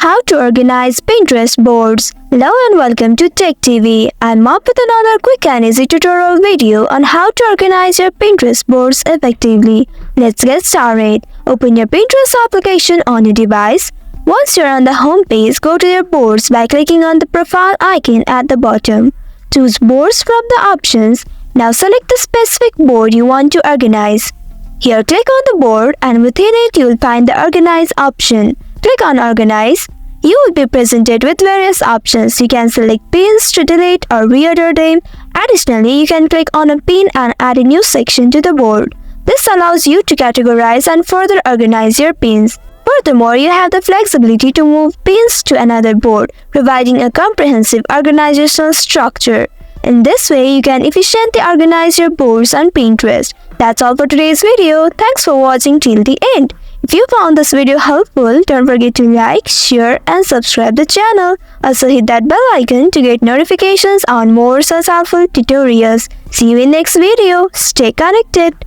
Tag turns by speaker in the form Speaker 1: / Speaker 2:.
Speaker 1: how to organize Pinterest boards. Hello and welcome to Tech TV. I'm up with another quick and easy tutorial video on how to organize your Pinterest boards effectively. Let's get started. Open your Pinterest application on your device. Once you're on the home page, go to your boards by clicking on the profile icon at the bottom. Choose boards from the options. Now select the specific board you want to organize. Here click on the board and within it you will find the organize option. Click on organize. You will be presented with various options. You can select pins to delete or reorder them. Additionally, you can click on a pin and add a new section to the board. This allows you to categorize and further organize your pins. Furthermore, you have the flexibility to move pins to another board, providing a comprehensive organizational structure. In this way, you can efficiently organize your boards on Pinterest. That's all for today's video. Thanks for watching till the end. If you found this video helpful, don't forget to like, share and subscribe the channel. Also hit that bell icon to get notifications on more such helpful tutorials. See you in next video. Stay connected.